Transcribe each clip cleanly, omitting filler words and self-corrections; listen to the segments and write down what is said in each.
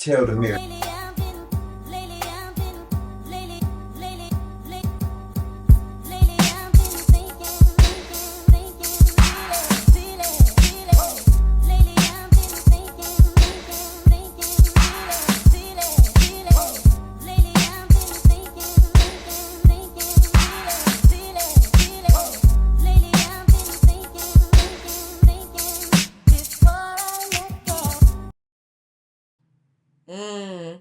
tell the mirror. Mm.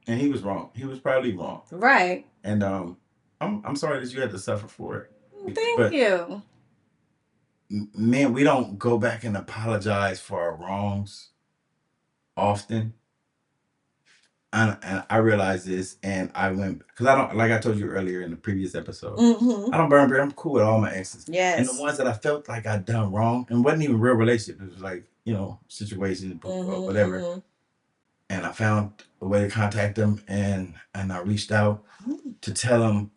And he was wrong. He was probably wrong. Right. And I'm sorry that you had to suffer for it. Thank But you. man, we don't go back and apologize for our wrongs often. And I realized this, and I went because I don't, like I told you earlier in the previous episode. I don't burn bridge. I'm cool with all my exes. Yes. And the ones that I felt like I'd done wrong, and wasn't even real relationship. It was like, situations, whatever. And I found a way to contact them, and I reached out to tell them.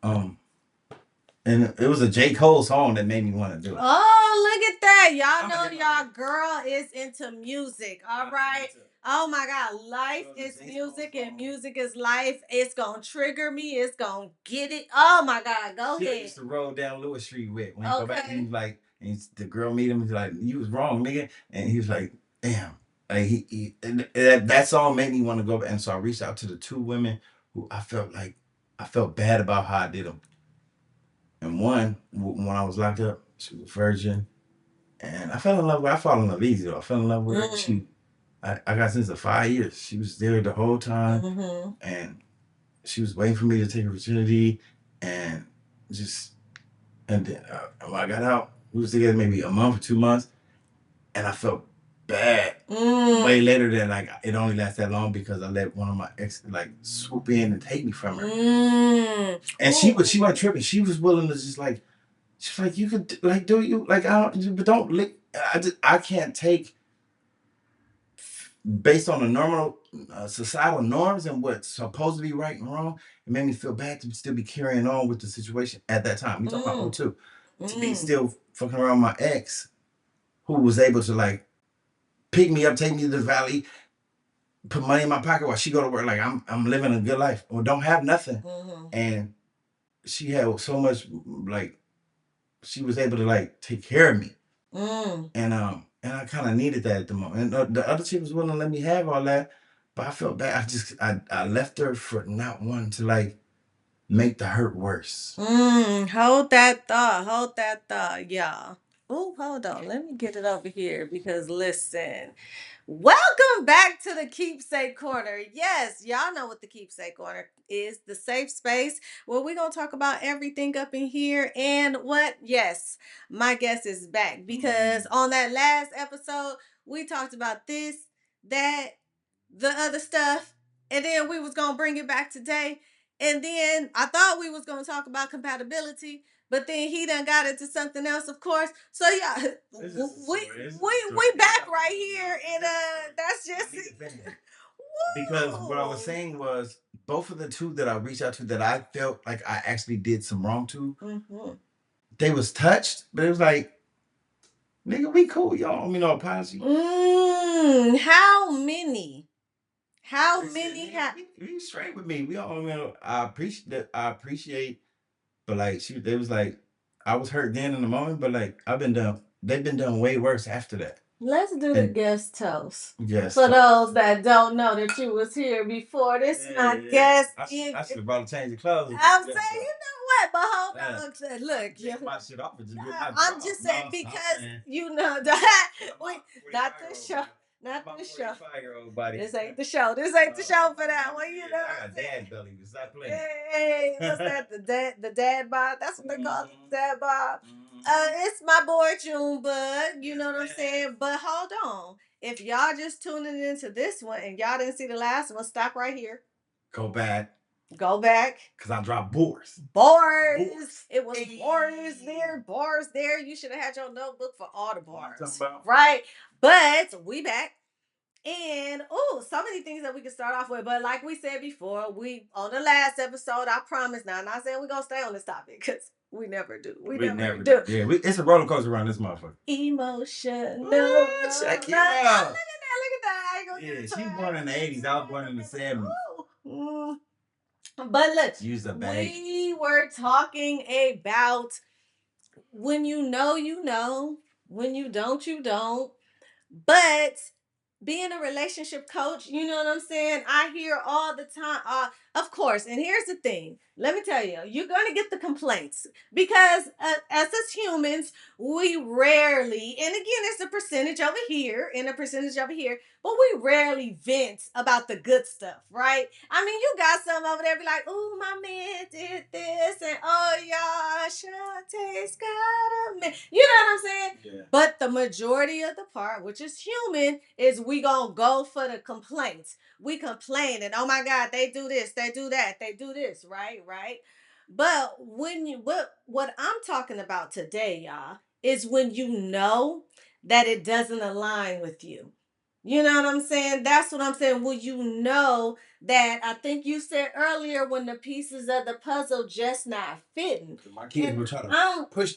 And it was a J. Cole song that made me want to do it. Oh, look at that. Y'all know y'all girl is into music. All right. Oh my God. Life is music and music is life. It's going to trigger me. It's going to get it. Oh my God. Go ahead. He used to roll down Lewis Street with. When he go back, and he's like, the girl meet him. He's like, you was wrong, nigga. And he was like, damn. Like that song made me want to go back. And so I reached out to the two women who I felt bad about how I did them. And one, when I was locked up, she was a virgin. And I fell in love with her. I fall in love easy though. I fell in love with her. I got sentenced to 5 years. She was there the whole time. And she was waiting for me to take her virginity. And then when I got out, we was together maybe a month or 2 months. And I felt bad. Way later than it only lasted that long because I let one of my ex swoop in and take me from her. And she wasn't tripping. She was willing to just she's like, you could do you I don't, but don't lick. I can't take based on the normal societal norms and what's supposed to be right and wrong. It made me feel bad to still be carrying on with the situation at that time. We talking about 02. To be still fucking around my ex, who was able to pick me up, take me to the valley, put money in my pocket while she go to work. Like I'm living a good life or don't have nothing. And she had so much she was able to take care of me. And I kind of needed that at the moment. And the other chick was willing to let me have all that, but I felt bad. I left her for not wanting to make the hurt worse. Hold that thought. Hold that thought, y'all. Oh, hold on. Let me get it over here because listen. Welcome back to the Keepsake Corner. Yes, y'all know what the Keepsake Corner is, the safe space where we're going to talk about everything up in here. And what? Yes, my guest is back because on that last episode, we talked about this, that, the other stuff, and then we was going to bring it back today. And then I thought we was going to talk about compatibility, but then he done got into something else, of course. So yeah, we back right here, and that's just it. Because what I was saying was both of the two that I reached out to that I felt like I actually did some wrong to, they was touched, but it was like, nigga, we cool, y'all. I mean, no apology. How many? How many have? You straight with me. We all, I appreciate that. I appreciate, but they was like, I was hurt then in the moment, but I've been done. They've been done way worse after that. Let's do the guest toast. Yes. For those that don't know that you was here before, this is my guest. I should have brought to change the clothes. I'm saying, you know what? But hold on, look, get my shit off. I'm just saying because you know that not the show. Not the show. This ain't the show. This ain't the show for that one. You know. I got dad belly. Stop playing. Hey, what's that? The dad bod. That's what they call it. Dad bod. It's my boy Junebug. You know what I'm saying. But hold on. If y'all just tuning into this one and y'all didn't see the last one, stop right here. Go back. Go back. Because I dropped bars. Bars. It was bars there. You should have had your notebook for all the bars. Right? But we back. And so many things that we can start off with. But like we said before, we on the last episode, I promise now, I'm not saying we're gonna stay on this topic because we never do. We never do. Yeah, it's a roller coaster around this motherfucker. Emotional. Check it out. Look at that. I ain't gonna Yeah, give it to she her. born in the 80s. I was born in the 70s. But look, Use a bag. we were talking about when you know, you know. When you don't, you don't. But being a relationship coach, you know what I'm saying? I hear all the time, of course. And here's the thing. Let me tell you, you're going to get the complaints because as us humans, we rarely, and again, it's a percentage over here and a percentage over here, but we rarely vent about the good stuff, right? I mean, you got some over there be like, oh, my man did this, and oh, y'all, Shantae's got a man. You know what I'm saying? Yeah. But the majority of the part, which is human, is we gonna go for the complaints. We complain and oh my God, they do this, they do that, they do this, right? Right. But when you what I'm talking about today, y'all, is when you know that it doesn't align with you. You know what I'm saying? That's what I'm saying. Will you know that I think you said earlier when the pieces of the puzzle just not fitting. My kids were trying to push.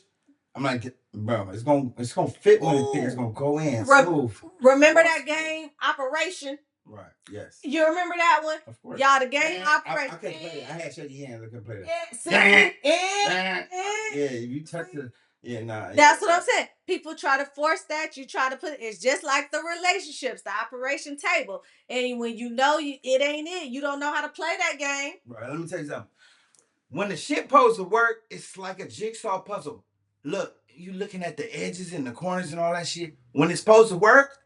I'm like, bro, it's gonna fit when it's gonna go in smooth. Remember that game, Operation? Right. Yes. You remember that one? Of course. Y'all, the game I Operation. couldn't play it. I had to shake your hands. I couldn't play Yeah, that. Yeah, if you touch the. Yeah, nah. That's what I'm saying. People try to force that. You try to put it. It's just like the relationships, the operation table. And when you know it ain't it, you don't know how to play that game. Right. Let me tell you something. When the shit supposed to work, it's like a jigsaw puzzle. Look, you looking at the edges and the corners and all that shit. When it's supposed to work,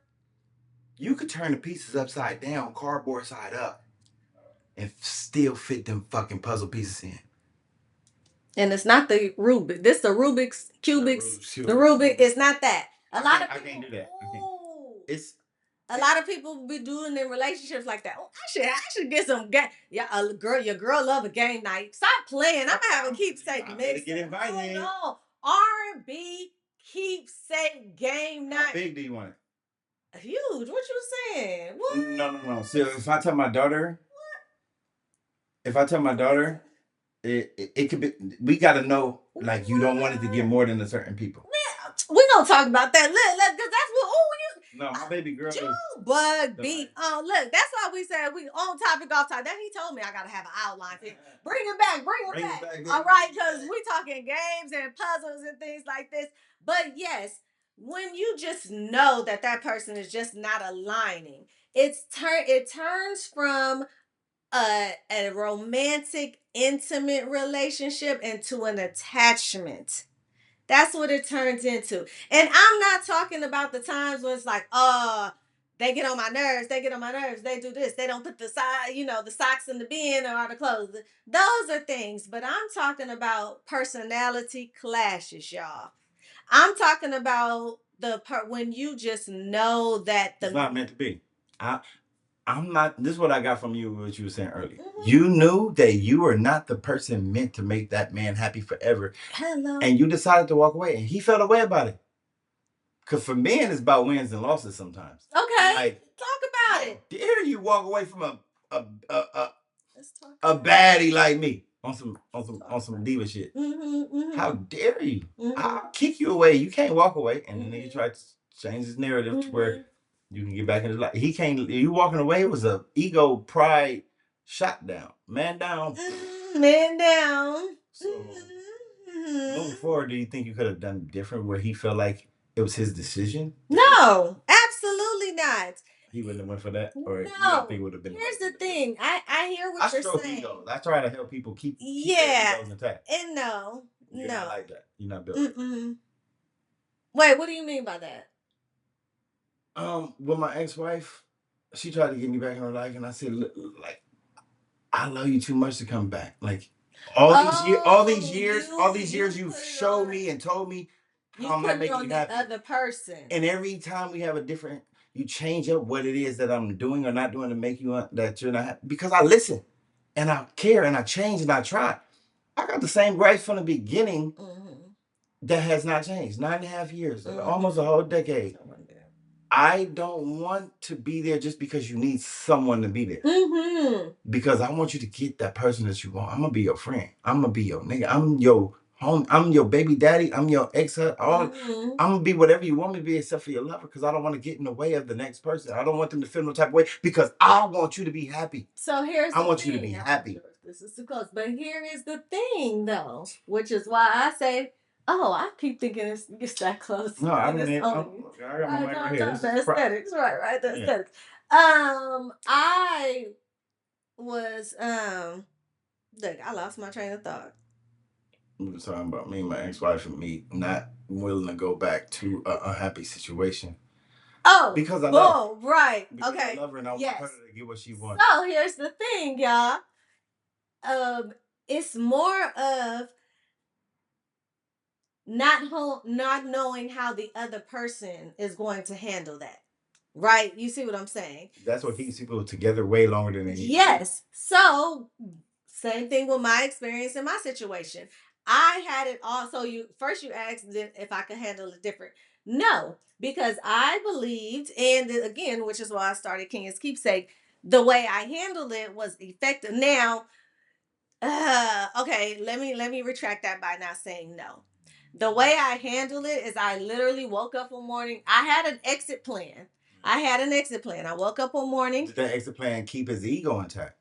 you could turn the pieces upside down, cardboard side up, and still fit them fucking puzzle pieces in. And it's not the Rubik. This the Rubik's cubics. The Rubik. It's not that. A lot of people. I can't do that. It's a lot of people be doing in relationships like that. Oh, I should get some game. Yeah, your girl love a game night. Stop playing. I'm gonna have a keepsake mix. Get invited. No, R&B keepsake game night. How big do you want it? Huge. What you saying? What? No. See, if I tell my daughter, it could be. We got to know, like, you don't want it to get more than a certain people. We don't talk about that. Look, because that's what. Oh, you. No, my baby girl. Bug beat. Oh, look, that's why we said we on topic, off topic. Then he told me I gotta have an outline for you. Bring it back. Bring it back. All right, because we talking games and puzzles and things like this. But yes, when you just know that that person is just not aligning, it turns from a romantic, intimate relationship into an attachment. That's what it turns into. And I'm not talking about the times when it's like, they get on my nerves. They get on my nerves. They do this. They don't put the the socks in the bin or the clothes. Those are things. But I'm talking about personality clashes, y'all. I'm talking about the part when you just know that it's not meant to be. I'm not. This is what I got from you. What you were saying earlier. Mm-hmm. You knew that you were not the person meant to make that man happy forever. Hello. And you decided to walk away, and he felt away about it. Because for men, it's about wins and losses sometimes. Okay. Like, talk about it. Dare you walk away from a baddie like me on some diva shit? Mm-hmm. How dare you? Mm-hmm. I'll kick you away. You can't walk away. And then nigga tried to change his narrative to where you can get back in his life. He can't. You walking away was a ego pride shot down. Man down. Man down. So moving forward, do you think you could have done different where he felt like it was his decision? No, absolutely not. He wouldn't have went for that, or no. You don't think it would have been. Here's the thing. I hear what you're saying. Egos. I try to help people keep their egos intact. And You're not like that. You're not built. Wait, what do you mean by that? With my ex-wife, she tried to get me back in her life, and I said, like, I love you too much to come back. Like, all these years, you've showed me and told me how I'm not making you happy. Other person. And every time we have a different, you change up what it is that I'm doing or not doing to make you that you're not happy. Because I listen, and I care, and I change, and I try. I got the same gripes from the beginning that has not changed. 9.5 years, almost a whole decade. I don't want to be there just because you need someone to be there. Because I want you to get that person that you want. I'm going to be your friend. I'm going to be your nigga. I'm your home. I'm your baby daddy. I'm your ex. All I'm gonna be whatever you want me to be, except for your lover, because I don't want to get in the way of the next person. I don't want them to feel no type of way because I want you to be happy. So here's I the want you to thing. be happy. This is too close. But here is the thing, though, which is why I say, oh, I keep thinking it's that close. No, I And mean, it's I only got my mic right here. This the is aesthetics, right, the yeah. aesthetics. I was look, I lost my train of thought. We were talking about me and my ex-wife and me not willing to go back to a unhappy situation. Oh, because I love boom, right. because Okay. I love her and I Yes. want her to get what she wants. So here's the thing, y'all. It's more of not knowing how the other person is going to handle that. Right? You see what I'm saying? That's what keeps people together way longer than they need. Yes. So same thing with my experience in my situation. I had it all. So you asked if I could handle it different. No, because I believed, and again, which is why I started King's Keepsake. The way I handled it was effective. Now, okay, let me retract that by not saying no. The way I handle it is I literally woke up one morning. I had an exit plan. I woke up one morning. Did that exit plan keep his ego intact?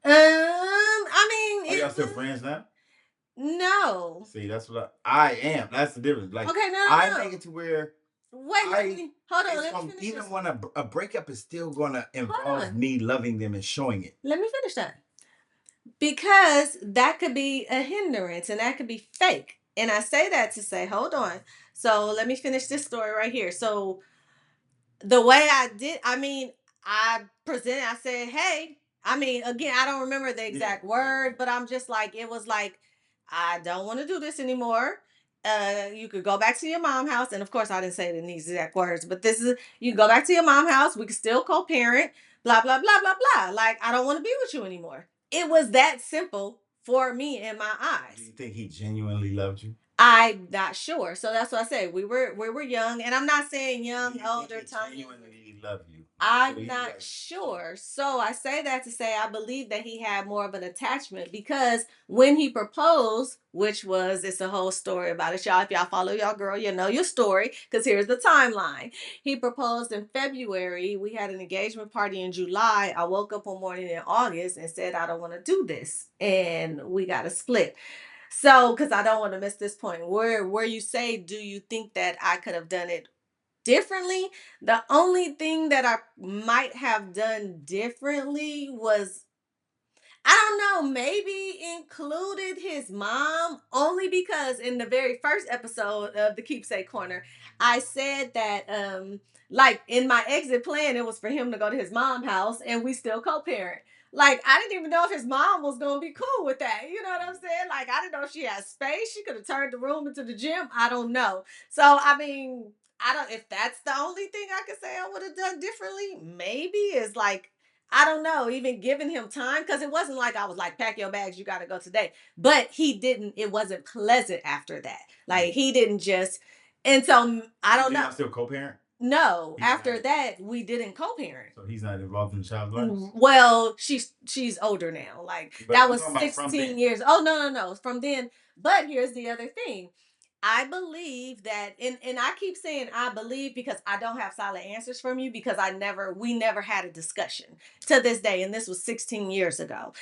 I mean, are y'all still friends now? No. See, that's what I am. That's the difference. Like, okay, no, I no. make it to where Wait, hold on. Let me finish even this. when a breakup is still gonna involve me loving them and showing it. Let me finish that. Because that could be a hindrance and that could be fake. And I say that to say, hold on. So let me finish this story right here. So the way I did, I mean, I said, hey, I mean, again, I don't remember the exact word, but I'm just like, it was like, I don't want to do this anymore. You could go back to your mom house. And of course, I didn't say it in these exact words, but this is, you can go back to your mom house. We can still co-parent, blah, blah, blah, blah, blah. Like, I don't want to be with you anymore. It was that simple for me in my eyes. Do you think he genuinely loved you? I'm not sure. So that's what I say. We were young, and I'm not saying young, older, tiny. Genuinely love you. I'm not sure. So I say that to say I believe that he had more of an attachment because when he proposed, which was it's a whole story about it, y'all. If y'all follow y'all girl, you know your story. Because here's the timeline. He proposed in February. We had an engagement party in July. I woke up one morning in August and said I don't want to do this, and we got a split. So, because I don't want to miss this point, where you say, do you think that I could have done it differently? The only thing that I might have done differently was I don't know, maybe included his mom only because in the very first episode of the Keepsake Corner, I said that like in my exit plan it was for him to go to his mom's house and we still co-parent. Like I didn't even know if his mom was gonna be cool with that. You know what I'm saying? Like I didn't know if she had space. She could have turned the room into the gym. I don't know. So I mean, I don't if that's the only thing I could say I would have done differently, maybe is like I don't know, even giving him time because it wasn't like I was like, pack your bags, you got to go today. But he didn't, it wasn't pleasant after that. Like he didn't just, and so I don't know. Y'all still co-parent? No, after that we didn't co-parent. So he's not involved in the child's life. Well, she's older now. Like but that was 16 years. Oh no. From then. But here's the other thing. I believe that, and I keep saying I believe because I don't have solid answers from you because we never had a discussion to this day, and this was 16 years ago.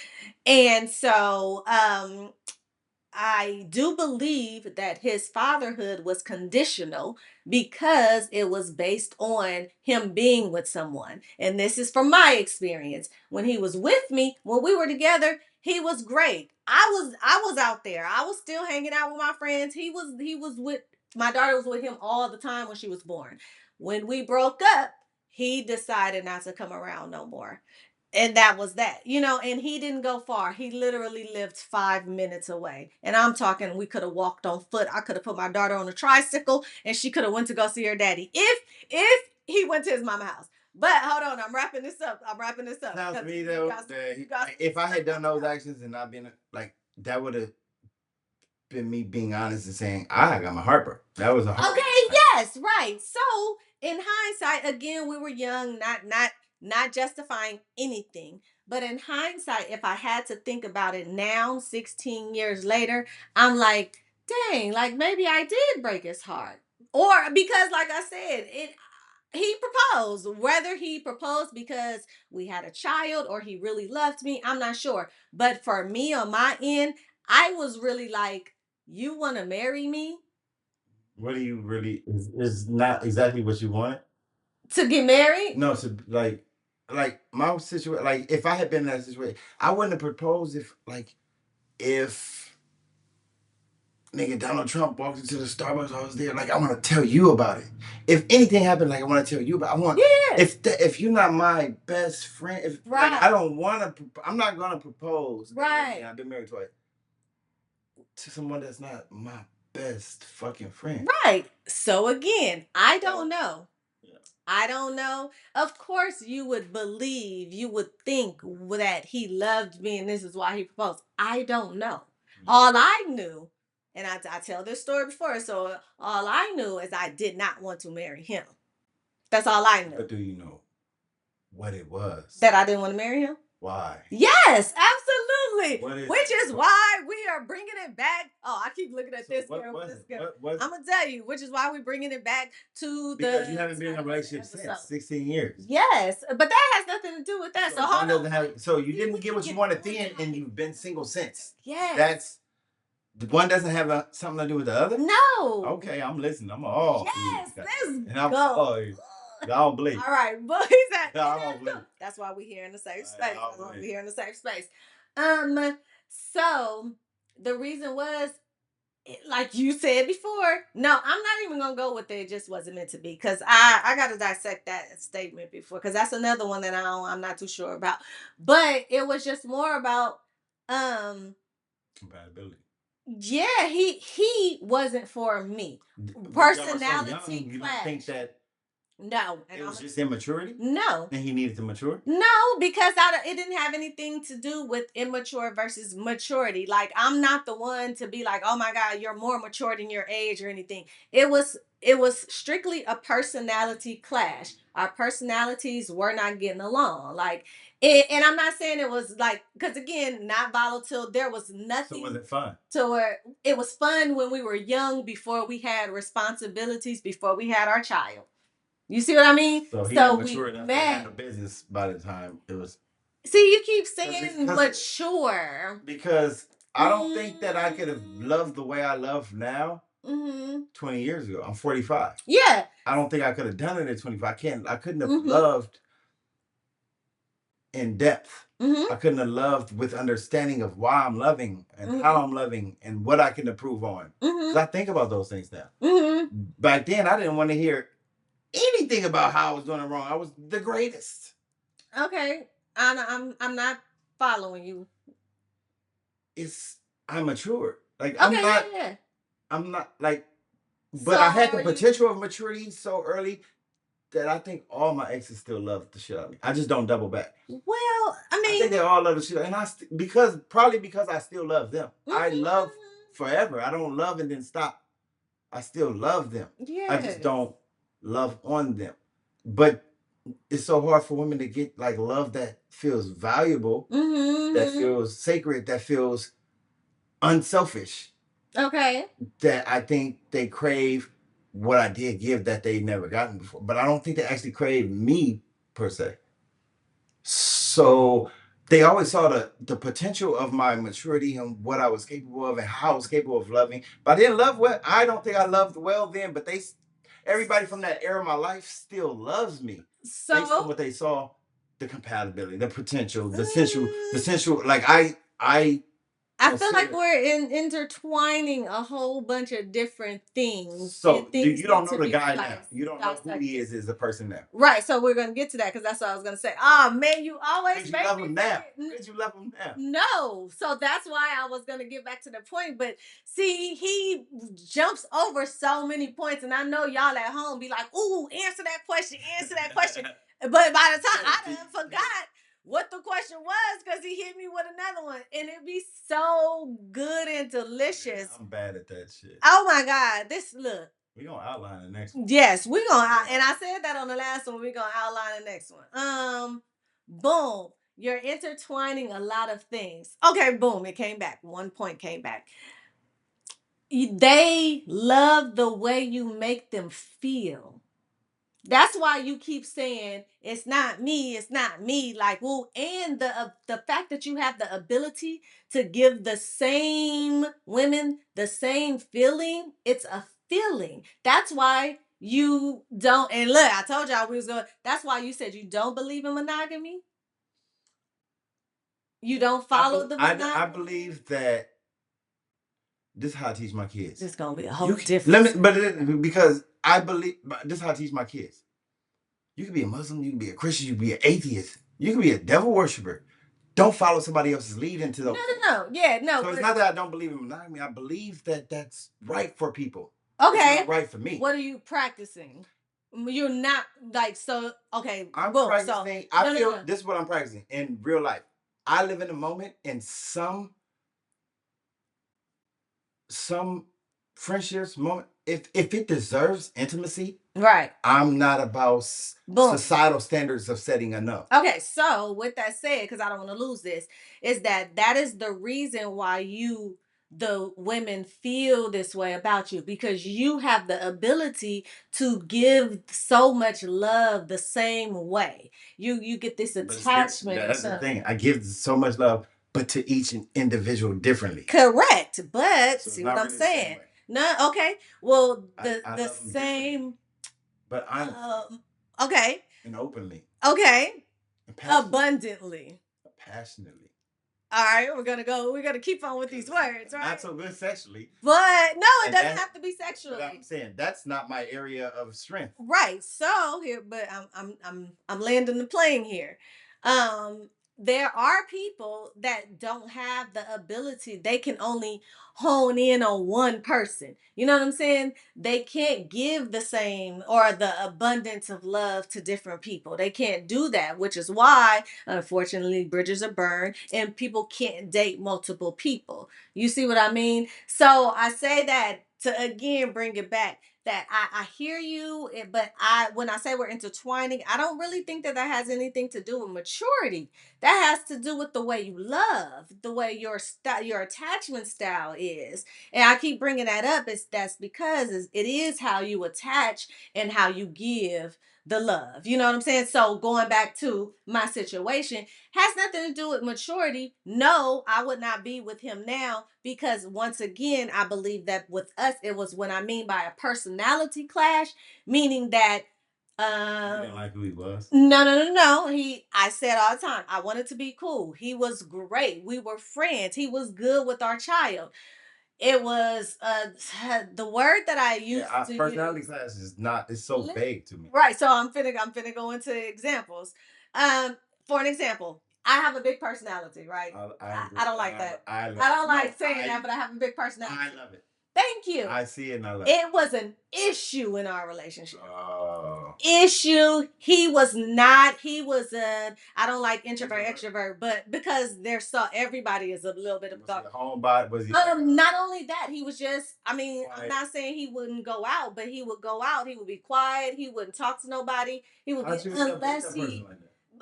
And so I do believe that his fatherhood was conditional because it was based on him being with someone. And this is from my experience. When he was with me, when we were together, he was great. I was out there. I was still hanging out with my friends. He was with my daughter was with him all the time when she was born. When we broke up, he decided not to come around no more, and that was that, and he didn't go far. He literally lived 5 minutes away, and I'm talking we could have walked on foot. I could have put my daughter on a tricycle and she could have went to go see her daddy if he went to his mama house. But hold on, I'm wrapping this up. Sounds to me though that if I had done those actions and not been like that would have been me being honest and saying I got my heart broke. That was a hard. Okay, yes, right. So in hindsight, again, we were young, not justifying anything. But in hindsight, if I had to think about it now, 16 years later, I'm like, dang, like maybe I did break his heart. Or because, like I said, he proposed. Whether he proposed because we had a child or he really loved me, I'm not sure. But for me on my end, I was really like, you want to marry me? What do you really is not exactly what you wanted? To get married? No, so like my situation, like if I had been in that situation, I wouldn't have proposed if nigga Donald Trump walked into the Starbucks, I was there. Like I want to tell you about it. If anything happened, like I want to tell you about. I want. Yeah. If you're not my best friend, if Right. like I don't want to, I'm not gonna propose. Right. I've been married twice to someone that's not my best fucking friend. Right. So again, I don't know. I don't know. Of course, you would believe, you would think that he loved me and this is why he proposed. I don't know. All I knew, and I tell this story before, so all I knew is I did not want to marry him. That's all I knew. But do you know what it was? That I didn't want to marry him? Why? Yes, absolutely. Is Which is why we are bringing it back. Oh, I keep looking at this girl. What I'm gonna tell you, which is why we're bringing it back to because you haven't been in a relationship since 16 years. Yes, but that has nothing to do with that. So hold on. So you didn't get what you wanted then, and you've been single since. Yes. That's one doesn't have something to do with the other. No. Okay, I'm listening. I'm all yes. Let's and I'm go. Y'all bleed. All right, but he's at. Y'all That's why we're here in the safe space. That's why we're here in the safe space. So the reason was, like you said before, no, I'm not even gonna go with it just wasn't meant to be, because I gotta dissect that statement before, because that's another one that I'm not too sure about. But it was just more about compatibility. Yeah, he wasn't for me. Personality you clash. don't think that No, it was just immaturity? No. And he needed to mature? No, because it didn't have anything to do with immature versus maturity. Like, I'm not the one to be like, oh my God, you're more mature than your age or anything. It was strictly a personality clash. Our personalities were not getting along. Like it, and I'm not saying it was like, because again, not volatile. There was nothing. So was it fun? To where it was fun when we were young, before we had responsibilities, before we had our child. You see what I mean? So he had matured enough to handle business by the time it was. See, you keep saying mature. Because I don't think that I could have loved the way I love now 20 years ago. I'm 45. Yeah. I don't think I could have done it at 25. I couldn't have loved in depth. I couldn't have loved with understanding of why I'm loving and how I'm loving and what I can improve on. Because I think about those things now. Back then, I didn't want to hear anything about how I was doing it wrong. I was the greatest. Okay, I'm not following you. I'm mature. Like okay, I'm not like, but so I had the potential of maturity so early that I think all my exes still love the shit out of me. I just don't double back. Well, I mean, I think they all love the shit, and because I still love them. I love forever. I don't love and then stop. I still love them. Yeah. I just don't love on them. But it's so hard for women to get like love that feels valuable, that feels sacred, that feels unselfish. Okay. That I think they crave what I did give that they never gotten before. But I don't think they actually crave me per se. So they always saw the potential of my maturity and what I was capable of and how I was capable of loving. But I didn't love well. I don't think I loved well then, but everybody from that era of my life still loves me. So based on what they saw, the compatibility, the potential, the sensual. Like I feel like we're intertwining a whole bunch of different things. So you don't know the guy now. You don't know who he is as a person now. Right. So we're gonna get to that, because that's what I was gonna say. Oh man, you always make me now. Because you love him now. No. So that's why I was gonna get back to the point. But see, he jumps over so many points, and I know y'all at home be like, "Ooh, answer that question, answer that question." But by the time I done forgot what the question was, because he hit me with another one, and it'd be so good and delicious. I'm bad at that shit. Oh my God, look. We're gonna outline the next one. Yes, we're gonna and I said that on the last one, we're gonna outline the next one. Boom. You're intertwining a lot of things. Okay, boom, it came back. 1 point came back. They love the way you make them feel. That's why you keep saying it's not me, it's not me. Like, well, and the fact that you have the ability to give the same women the same feeling, it's a feeling. That's why you don't. And look, I told y'all we was going. That's why you said you don't believe in monogamy. You don't follow the I monogamy. believe that this is how I teach my kids. It's gonna be a You whole let me, different. because I believe this is how I teach my kids. You can be a Muslim, you can be a Christian, you can be an atheist, you can be a devil worshiper. Don't follow somebody else's lead into No, those. no, no. Yeah, no. So it's not that I don't believe in monogamy. I believe that that's right for people. Okay. It's not right for me. What are you practicing? You're not like so. Okay, I'm boom. So practicing. I no, no, feel no. this is what I'm practicing in real life. I live in the moment, and some friendships moment if it deserves intimacy, Right. I'm not about Boom. societal standards of setting enough. Okay, so with that said, because I don't want to lose this, is that is the reason why the women feel this way about you, because you have the ability to give so much love the same way. You get this attachment. That's the thing. I give so much love, but to each individual differently. Correct, but So see what I'm saying? No, okay. Well, the same. But I'm Okay. and openly Okay. and passionately. Abundantly. Passionately. All right, we're gonna keep on with these words, right? Not so good sexually. But no, it doesn't have to be But sexually. I'm saying that's not my area of strength. Right. So here, but I'm landing the plane here. Um, there are people that don't have the ability. They can only hone in on one person. You know what I'm saying? They can't give the same or the abundance of love to different people. They can't do that, which is why, unfortunately, bridges are burned and people can't date multiple people. You see what I mean? So I say that to again bring it back that I hear you, but when I say we're intertwining, I don't really think that has anything to do with maturity. That has to do with the way you love, the way your attachment style is. And I keep bringing that up. That's because it is how you attach and how you give the love. You know what I'm saying? So going back to my situation, has nothing to do with maturity. No, I would not be with him now because once again, I believe that with us, it was when I mean by a personality clash, meaning that You didn't like who he was? no, no, no, no. I said all the time, I wanted to be cool. He was great. We were friends. He was good with our child. It was the word that I used to personality use. class is not. It's so vague to me. Right. So I'm finna go into examples. For an example, I have a big personality, right? I don't like that. I don't like saying that, but I have a big personality. I love it. Thank you. I see it and I love It was an issue in our relationship. Oh. Issue. He was not. He was a. I don't like introvert, extrovert, but because there's so everybody is a little bit of Was he a homebody? Was he? not only that, he was just. I mean, I'm not saying he wouldn't go out, but he would go out. He would be quiet. He wouldn't talk to nobody. He would be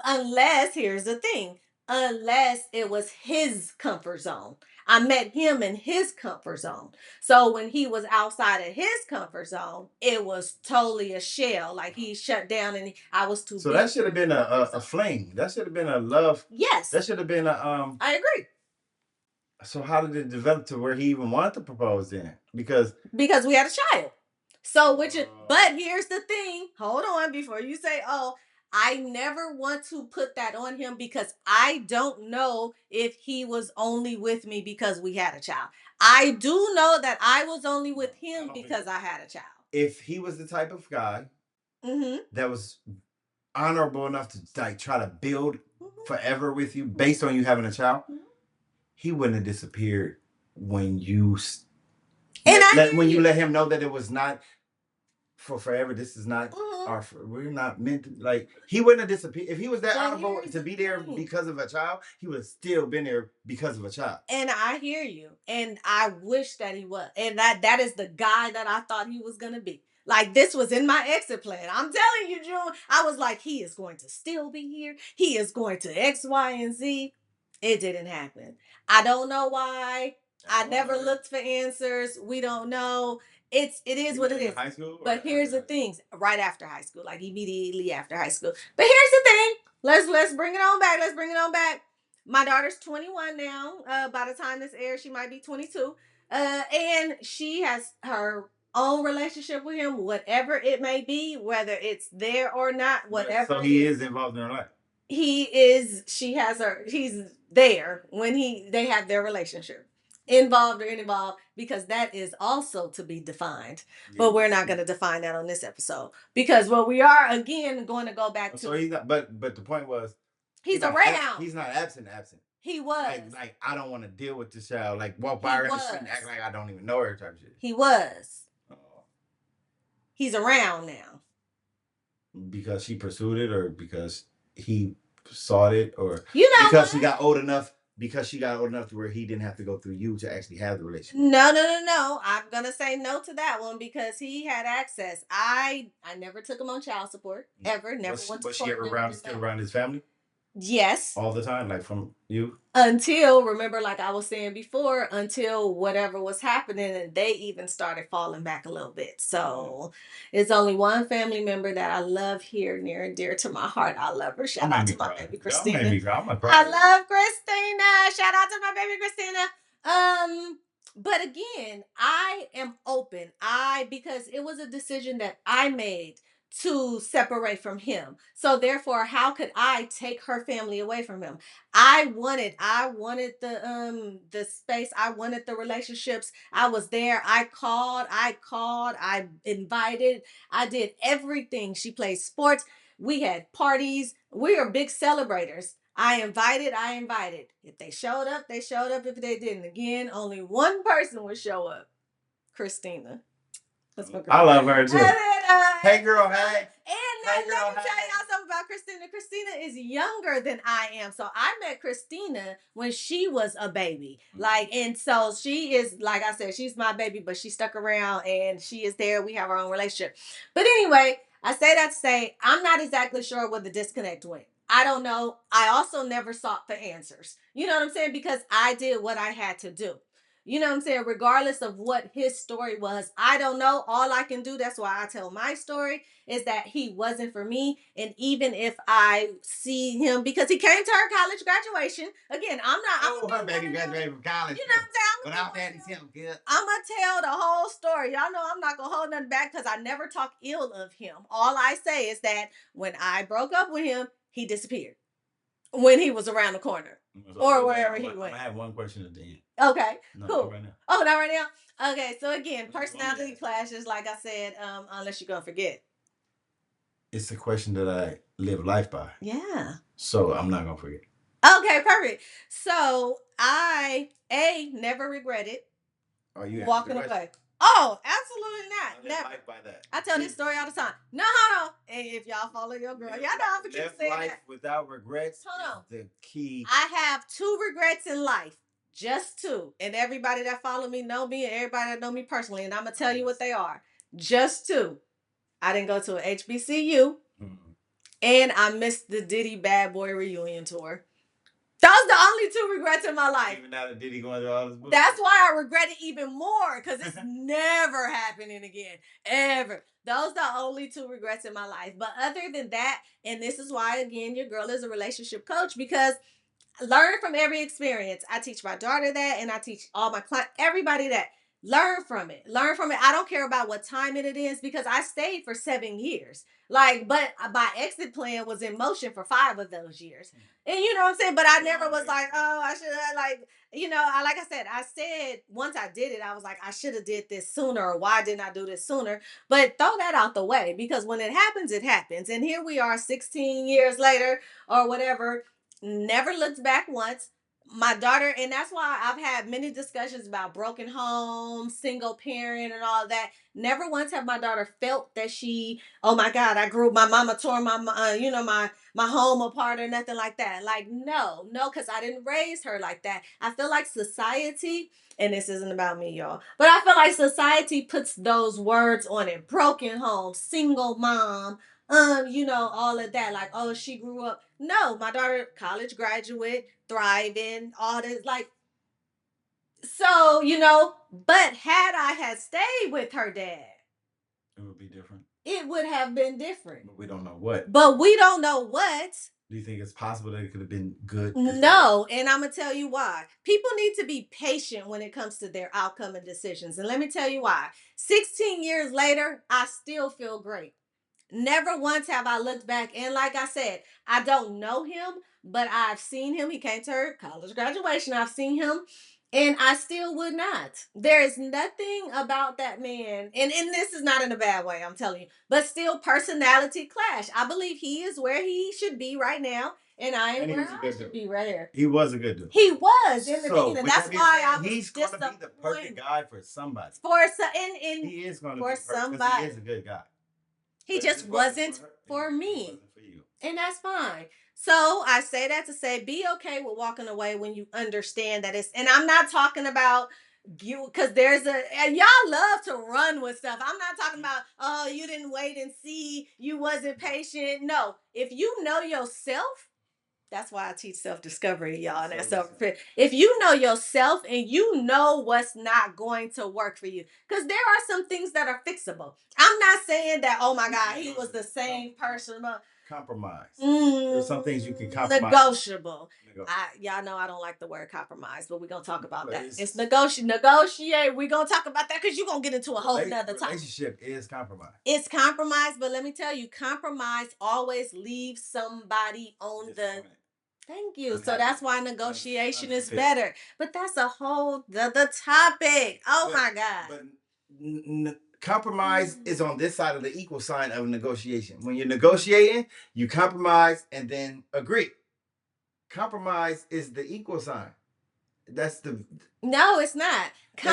unless here's the thing. Unless it was his comfort zone. I met him in his comfort zone. So when he was outside of his comfort zone, it was totally a shell. Like he shut down and I was too. So that should have been a fling. That should have been a love. Yes. That should have been a I agree. So how did it develop to where he even wanted to propose then? Because we had a child. So which is, but here's the thing. Hold on before you say, "Oh, I never want to put that on him because I don't know if he was only with me because we had a child. I do know that I was only with him because I had a child. If he was the type of guy that was honorable enough to like try to build forever with you based on you having a child, he wouldn't have disappeared when you when you let him know that it was not for forever. This is not our. We're not meant to, like he wouldn't have disappeared if he was that honorable to be there because of a child. He would have still been there because of a child. And I hear you, and I wish that he was, and that is the guy that I thought he was gonna be. Like this was in my exit plan. I'm telling you, June. I was like, he is going to still be here. He is going to X, Y, and Z. It didn't happen. I don't know why. I never looked for answers. We don't know. It is what it is. High school, but here's the things. Right after high school, like immediately after high school. But here's the thing. Let's bring it on back. Let's bring it on back. My daughter's 21 now. By the time this airs, she might be 22. And she has her own relationship with him, whatever it may be, whether it's there or not, whatever. So he is involved in her life. He is. She has her. He's there when they have their relationship, involved or involved, because that is also to be defined. Yeah. But we're not going to define that on this episode because what we are again going to go back to. So he's not. But the point was, he's around. He's not absent. He was like I don't want to deal with this child. Like walk by her in the street and act like I don't even know her type shit. He was. Oh. He's around now. Because she pursued it, or because he sought it, or because she got old enough. Because she got old enough to where he didn't have to go through you to actually have the relationship. No. I'm gonna say no to that one because he had access. I never took him on child support ever. Never went to. Was she ever still around his family? Yes. All the time, like from you? Until, remember, like I was saying before, until whatever was happening and they even started falling back a little bit. So it's only one family member that I love here, near and dear to my heart. I love her. Shout out to my baby Christina. I love Christina. Shout out to my baby Christina. But again, I am open. Because it was a decision that I made to separate from him. So therefore, how could I take her family away from him? I wanted the space. I wanted the relationships. I was there. I called, I invited, I did everything. She played sports. We had parties. We are big celebrators. I invited. If they showed up, they showed up. If they didn't, again, only one person would show up. Christina. I love her too. Hey girl, hey. And let me tell y'all something about Christina. Christina is younger than I am. So I met Christina when she was a baby. And so she is, like I said, she's my baby, but she stuck around and she is there. We have our own relationship. But anyway, I say that to say, I'm not exactly sure where the disconnect went. I don't know. I also never sought for answers. You know what I'm saying? Because I did what I had to do. You know what I'm saying? Regardless of what his story was, I don't know. All I can do, that's why I tell my story, is that he wasn't for me. And even if I see him, because he came to her college graduation, again, her baby graduated from college. You know what I'm saying? I'm going to tell the whole story. Y'all know I'm not going to hold nothing back because I never talk ill of him. All I say is that when I broke up with him, he disappeared when he was around the corner. Or wherever he went. I have one question at the end. Okay, no, cool. Not right now. Oh, not right now? Okay, so again, personality clashes, like I said, unless you're going to forget. It's a question that I live life by. Yeah. So I'm not going to forget. Okay, perfect. So I, never regretted walking away. Oh, absolutely not. Never. Life by that. I tell this story all the time. No, hold on. And if y'all follow your girl, y'all know I'm going to keep saying life that. Without regrets. Hold on. The key. I have 2 regrets in life. Just 2. And everybody that follow me know me, and everybody that know me personally. And I'm going to tell you what they are. Just 2. I didn't go to an HBCU. Mm-hmm. And I missed the Diddy Bad Boy reunion tour. Those the only 2 regrets in my life. Even now that Diddy going to all this book. That's why I regret it even more, because it's never happening again. Ever. Those the only 2 regrets in my life. But other than that, and this is why, again, your girl is a relationship coach, because learn from every experience. I teach my daughter that, and I teach all my clients, everybody that. Learn from it. Learn from it. I don't care about what time it is, because I stayed for 7 years. But my exit plan was in motion for 5 of those years. And you know what I'm saying? But I never was like, oh, I should have, like I said, once I did it, I was like, I should have did this sooner, or why didn't I do this sooner? But throw that out the way, because when it happens, it happens. And here we are 16 years later or whatever, never looked back once. My daughter, and that's why I've had many discussions about broken homes, single parent, and all that. Never once have my daughter felt that oh my God, my mama tore my home apart or nothing like that. Like, no, because I didn't raise her like that. I feel like society, and this isn't about me, y'all, but I feel like society puts those words on it. Broken home, single mom, all of that. Like, oh, she grew up. No, my daughter, college graduate, thriving, all this. Like, So, but had I had stayed with her dad, it would be different. It would have been different. But we don't know what. But we don't know what. Do you think it's possible that it could have been good? No, and I'm gonna tell you why. People need to be patient when it comes to their outcome and decisions. And let me tell you why. 16 years later, I still feel great. Never once have I looked back. And like I said, I don't know him, but I've seen him. He came to her college graduation. I've seen him. And I still would not. There is nothing about that man. And this is not in a bad way, I'm telling you. But still, personality clash. I believe he is where he should be right now. And I am where I should be right here. He was a good dude. He was in the So, beginning. That's why I was he's going to be the perfect guy for somebody. He is going to for be somebody. He is a good guy. He just wasn't for me. And that's fine. So I say that to say, be okay with walking away when you understand that and I'm not talking about you, because and y'all love to run with stuff. I'm not talking about, oh, you didn't wait and see, you wasn't patient. No, if you know yourself, that's why I teach self-discovery, y'all. And that's if you know yourself and you know what's not going to work for you, because there are some things that are fixable. I'm not saying that, oh my God, he was the same person. Compromise. There's some things you can compromise. Negotiable. Y'all know I don't like the word compromise, but we're gonna talk about that. It's negotiate. We're gonna talk about that because you're gonna get into a whole nother topic. Relationship is compromise. It's compromise, but let me tell you, compromise always leaves somebody on the. Thank you. So that's why negotiation is better. But that's a whole other topic. Oh my God. But compromise is on this side of the equal sign of negotiation. When you're negotiating, you compromise and then agree. Compromise is the equal sign. That's the. No, it's not.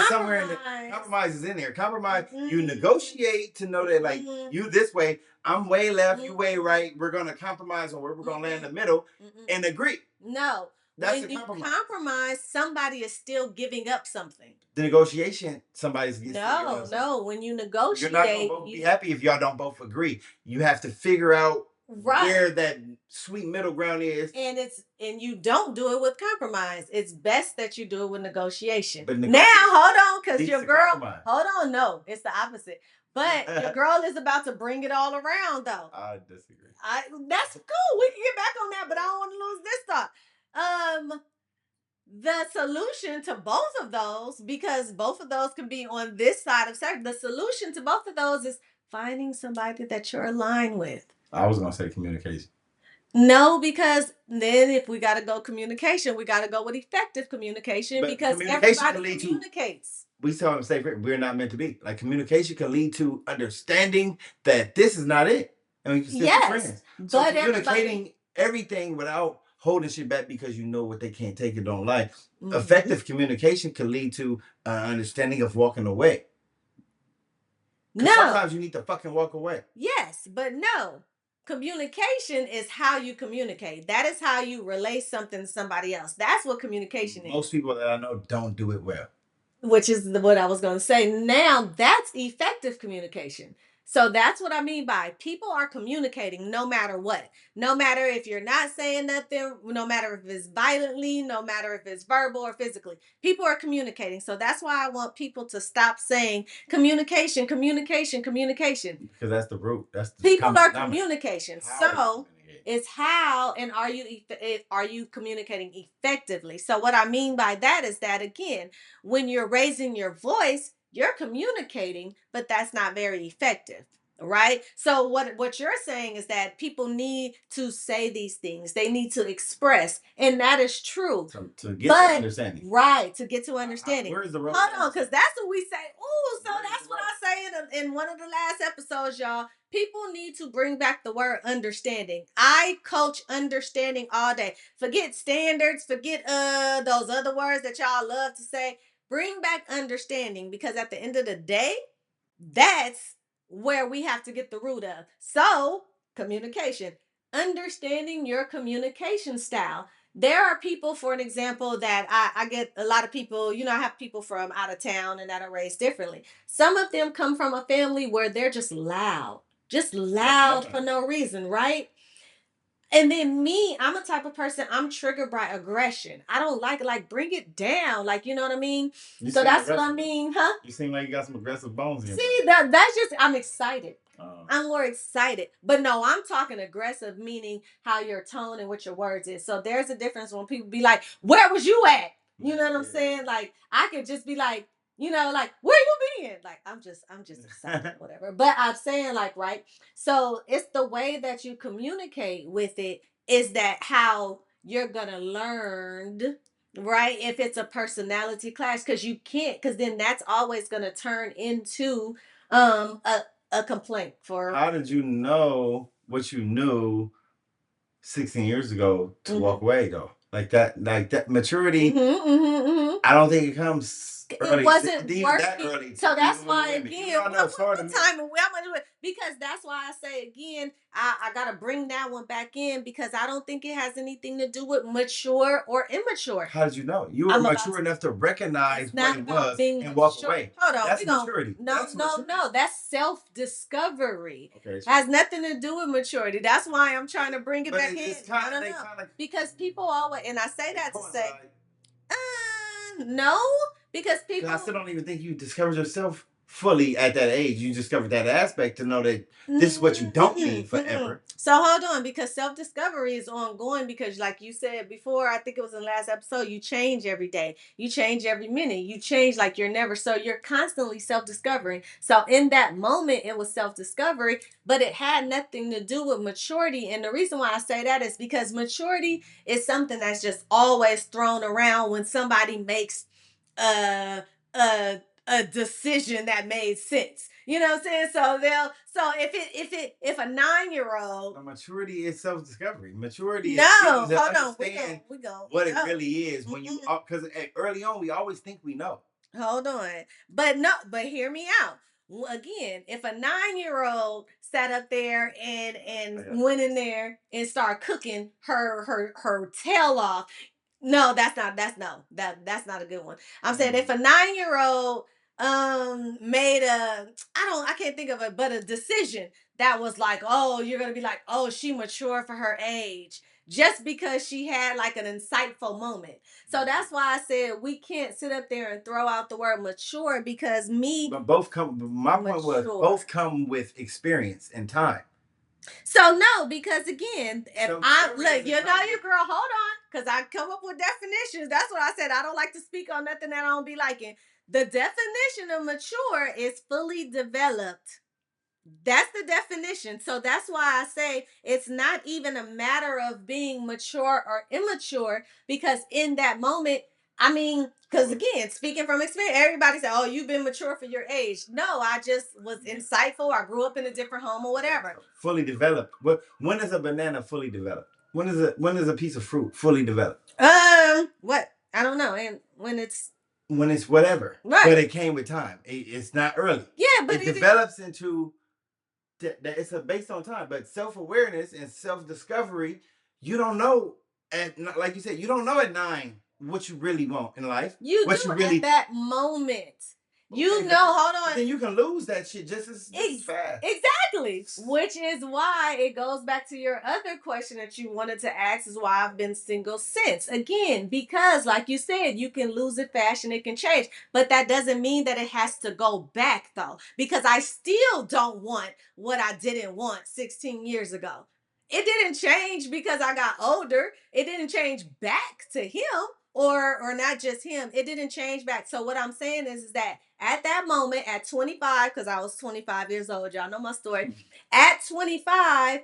Somewhere in the compromise is in there. Compromise, you negotiate to know that you this way, I'm way left, you way right. We're gonna compromise on where we're gonna land in the middle and agree. No. That's when you compromise, somebody is still giving up something. The negotiation, somebody's no. When you negotiate, you're not gonna both be happy if y'all don't both agree. You have to figure out where that sweet middle ground is. And you don't do it with compromise. It's best that you do it with negotiation. Now, hold on, because your girl, hold on, no, it's the opposite. But your girl is about to bring it all around, though. I disagree. That's cool. We can get back on that, but I don't want to lose this thought. The solution to both of those, because both of those can be on this side of sex, the solution to both of those is finding somebody that you're aligned with. I was gonna say communication. No, because then if we got to go communication, we got to go with effective communication, because everybody communicates. We tell them, say, we're not meant to be. Like, communication can lead to understanding that this is not it. And we can still be friends. So but communicating everything without holding shit back because you know what they can't take or don't like. Effective communication can lead to understanding of walking away. No. Sometimes you need to fucking walk away. Yes, but no. Communication is how you communicate. That is how you relay something to somebody else. That's what communication is. Most people that I know don't do it well. Which is what I was going to say. Now, that's effective communication. So that's what I mean by people are communicating no matter what. No matter if you're not saying nothing, no matter if it's violently, no matter if it's verbal or physically. People are communicating. So that's why I want people to stop saying communication. Because that's the root. That's the people are communication. So it's how, and are you communicating effectively? So what I mean by that is that, again, when you're raising your voice, you're communicating, but that's not very effective, right? So what you're saying is that people need to say these things. They need to express, and that is true. To get to understanding. Right, to get to understanding. Where's the road? Hold on, because that's what we say. Ooh, so that's what I say in one of the last episodes, y'all. People need to bring back the word understanding. I coach understanding all day. Forget standards, forget those other words that y'all love to say. Bring back understanding, because at the end of the day, that's where we have to get the root of. So, communication, understanding your communication style. There are people, for an example, that I get a lot of people, I have people from out of town and that are raised differently. Some of them come from a family where they're just loud for no reason, right? And then me, I'm a type of person, I'm triggered by aggression. I don't like bring it down. Like, you know what I mean? You so seem that's what I aggressive. mean, huh? You seem like you got some aggressive bones in your See, that's just I'm excited. Oh. I'm more excited. But no, I'm talking aggressive, meaning how your tone and what your words is. So there's a difference when people be like, where was you at? You know what I'm saying? Like, I could just be like, like, where you been? Like, I'm just excited, whatever. But I'm saying, like, right. So it's the way that you communicate with it, is that how you're gonna learn, right? If it's a personality clash, because you can't, because then that's always gonna turn into um a, a complaint for. How did you know what you knew 16 years ago to walk away though? Like that maturity. I don't think it comes early. It wasn't even working. that early. So that's even why women. again, You know, I know it's hard to what me. time and how much because that's why I say again, I gotta bring that one back in, because I don't think it has anything to do with mature or immature. How did you know? You were I'm about mature to. enough to recognize It's what not it about was being and walk mature. away. Hold on, That's we gonna maturity. no, That's no, maturity. no. That's self-discovery. Okay. Has nothing to do with maturity. That's why I'm trying to bring it But back in. it's I kind don't of know. kind of Because people always, and I say that to say, coincide. no, because people. I still don't even think you discovered yourself fully at that age. You discovered that aspect to know that this is what you don't need forever. So hold on, because self-discovery is ongoing, because like you said before, I think it was in the last episode, you change every day. You change every minute. You change like you're never. So you're constantly self-discovering. So in that moment, it was self-discovery, but it had nothing to do with maturity. And the reason why I say that is because maturity is something that's just always thrown around when somebody makes uh a decision that made sense. You know what I'm saying? So if a 9-year-old. Maturity is self discovery. Maturity is No, getting to hold on. understand We go. what it No. really is when you because early on we always think we know. Hold on. But no, but hear me out. Again, if a 9-year-old sat up there and went in there and started cooking her tail off. No, that's not a good one. I'm saying if a 9-year-old made I can't think of it, but a decision that was like, oh, you're gonna be like, oh, she mature for her age, just because she had like an insightful moment. So that's why I said we can't sit up there and throw out the word mature, because But both come. My point was both come with experience and time. So no, because again, if So I look, you know your girl, hold on, because I come up with definitions. That's what I said. I don't like to speak on nothing that I don't be liking. The definition of mature is fully developed. That's the definition. So that's why I say it's not even a matter of being mature or immature, because in that moment, I mean, because again, speaking from experience, everybody say, oh, you've been mature for your age. No, I just was insightful. I grew up in a different home or whatever. Fully developed. When is a banana fully developed? When is a piece of fruit fully developed? What? I don't know. And when it's whatever. Right. But it came with time. It's not early. Yeah, but it develops into it's based on time. But self-awareness and self-discovery, you don't know like you said, you don't know at 9 what you really want in life. You what do you really at that moment. You know, hold on. Then you can lose that shit just as fast. Exactly. Which is why it goes back to your other question that you wanted to ask, is why I've been single since. Again, because like you said, you can lose it fast and it can change. But that doesn't mean that it has to go back though. Because I still don't want what I didn't want 16 years ago. It didn't change because I got older. It didn't change back to him, or not just him. It didn't change back. So what I'm saying is that at that moment, at 25, because I was 25 years old, y'all know my story. At 25,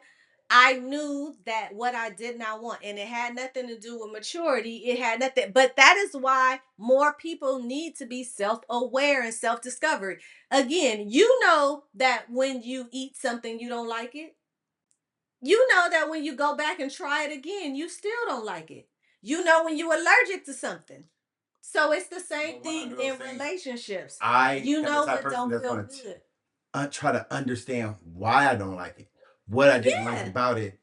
I knew that what I did not want, and it had nothing to do with maturity. It had nothing, but that is why more people need to be self-aware and self-discovery. Again, you know that when you eat something you don't like it. You know that when you go back and try it again, you still don't like it. You know when you're allergic to something. So it's the same thing in relationships. You know it don't feel good. Try to understand why I don't like it, what I didn't like about it,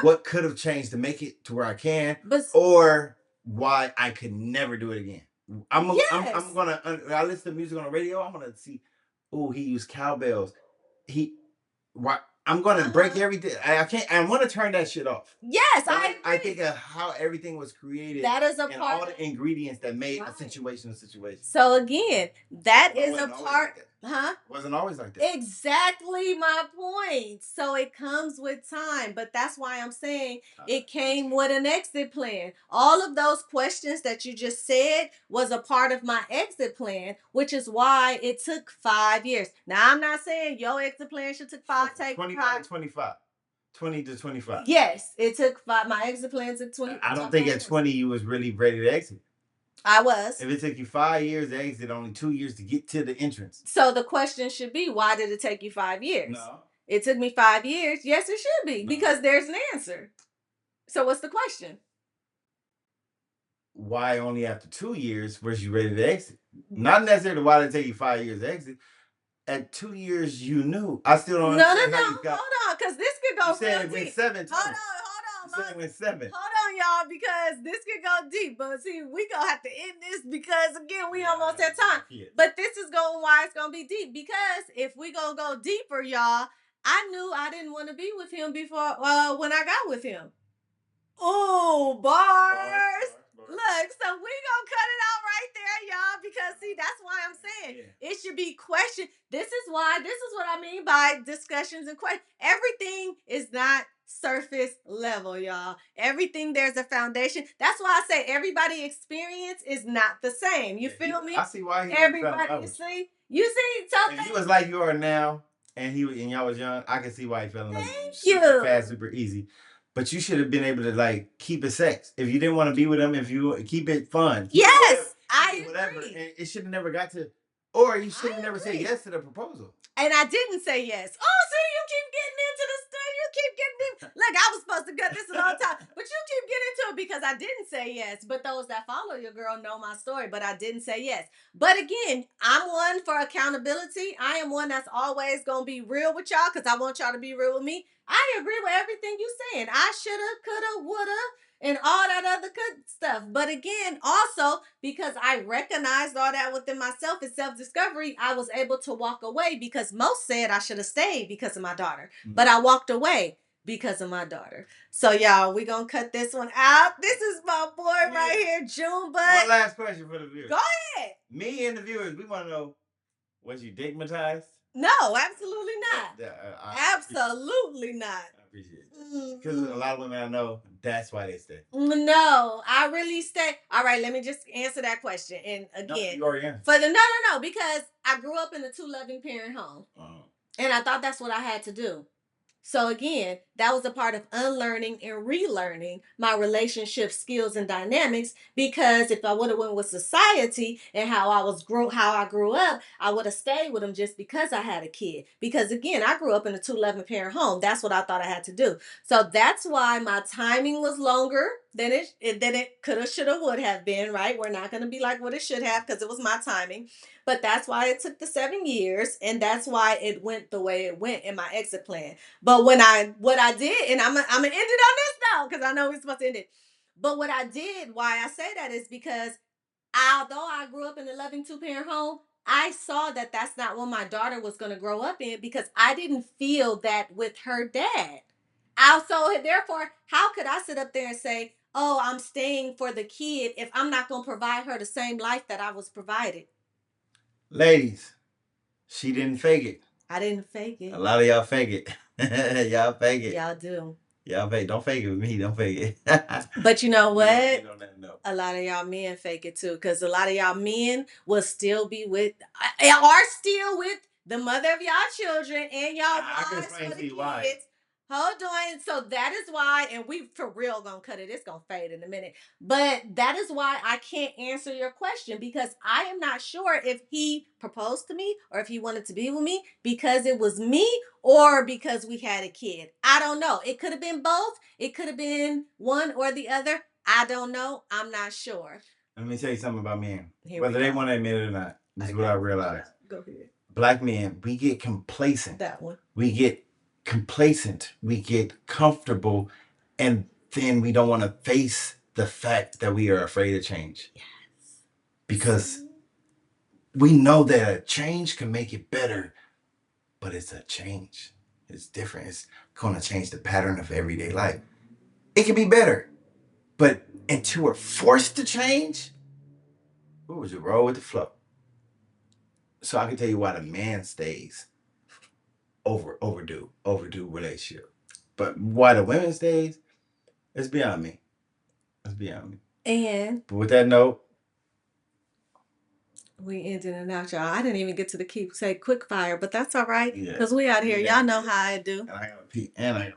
what could have changed to make it to where I can, or why I could never do it again. I'm gonna. I listen to music on the radio. I'm gonna see. Oh, he used cowbells. Why? I'm gonna break everything. I can't. I want to turn that shit off. Yes, But I agree. I think of how everything was created. That is a and part. all the ingredients that made a situation a situation. So again, that Well, it is a wasn't always part. like that. Huh? It wasn't always like that. Exactly my point. So it comes with time, but that's why I'm saying it came with an exit plan. All of those questions that you just said was a part of my exit plan, which is why it took 5 years. Now I'm not saying your exit plan should take take 21 to 25. 20 to 25. Yes, it took 5. My exit plan took 20. I don't think at 20 you was really ready to exit. I was. If it took you 5 years to exit, only 2 years to get to the entrance. So the question should be, why did it take you 5 years? No. It took me 5 years. Yes, it should be, because there's an answer. So what's the question? Why only after 2 years was you ready to exit? Not necessarily why did it take you 5 years to exit. At 2 years, you knew. I still don't understand how you got. Hold on, because this could go. You said it went 7 times. Hold on. You said it went 7. Hold on, y'all, because this could go deep. But see, we gonna have to end this because again, we almost at time. Yeah. But this is going why it's gonna be deep, because if we gonna go deeper, y'all, I knew I didn't want to be with him before when I got with him. Oh, bars. Look, so we gonna cut it out right there, y'all, because see, that's why I'm saying it should be questioned. This is what I mean by discussions and questions. Everything is not surface level, y'all. Everything, there's a foundation. That's why I say everybody experience is not the same. You feel me? I see why he everybody see. You see, so he was like you are now, and y'all was young. I can see why he fell in love with you. Super fast, super easy. But you should have been able to like keep it sex. If you didn't want to be with him, if you keep it fun. Yes, I agree. And it should have never got to, or you should have never said yes to the proposal. And I didn't say yes. Oh, see, you keep getting into the stuff. You keep getting in. Look, I was supposed to cut this a long time, but you keep getting into it because I didn't say yes. But those that follow your girl know my story, but I didn't say yes. But again, I'm one for accountability. I am one that's always going to be real with y'all because I want y'all to be real with me. I agree with everything you're saying. I shoulda, coulda, woulda, and all that other good stuff. But again, also because I recognized all that within myself and self-discovery, I was able to walk away because most said I should have stayed because of my daughter. But I walked away because of my daughter. So y'all, we gonna cut this one out. This is my boy right here, June Bud. One last question for the viewers. Go ahead. Me and the viewers, we want to know, was you digmatized? No, absolutely not. Absolutely not. I appreciate it. Because a lot of women I know, that's why they stay. No, I really stay. All right, let me just answer that question. And again, you already answered. For the no, because I grew up in a 2 loving parent home. And I thought that's what I had to do. So again, that was a part of unlearning and relearning my relationship skills and dynamics, because if I would have went with society and how I grew up, I would have stayed with them just because I had a kid. Because again, I grew up in a 2 loving parent home. That's what I thought I had to do. So that's why my timing was longer than it coulda, shoulda, would have been, right? We're not going to be like what it should have because it was my timing. But that's why it took the 7 years, and that's why it went the way it went in my exit plan. But what I did, and I'm gonna end it on this now because I know we're supposed to end it. But what I did, why I say that is because although I grew up in a loving 2-parent home, I saw that that's not what my daughter was going to grow up in because I didn't feel that with her dad. Also, therefore, how could I sit up there and say, oh, I'm staying for the kid if I'm not going to provide her the same life that I was provided? Ladies, she didn't fake it. I didn't fake it. A lot of y'all fake it. Y'all fake it. Y'all do. Y'all fake. Don't fake it with me. Don't fake it. But you know what? A lot of y'all men fake it too, because a lot of y'all men will still be with, are still with the mother of y'all children and y'all wives for the kids. Why. Hold on. So that is why, and we for real gonna cut it. It's gonna fade in a minute. But that is why I can't answer your question, because I am not sure if he proposed to me or if he wanted to be with me because it was me or because we had a kid. I don't know. It could have been both. It could have been one or the other. I don't know. I'm not sure. Let me tell you something about men. Whether they want to admit it or not, this is what I realized. Go ahead. Black men, we get complacent. That one. We get complacent, we get comfortable, and then we don't want to face the fact that we are afraid of change. Yes. Because we know that a change can make it better, but it's a change. It's different. It's gonna change the pattern of everyday life. It can be better, but until we're forced to change, what was it? Roll with the flow. So I can tell you why the man stays overdue relationship, but why the women stays, it's beyond me. It's beyond me. And But with that note, we ended and out, y'all. I didn't even get to the Keepsake Quickfire, but that's all right. yeah, Because we out here. yeah, Y'all know how I do. and I gotta pee, and I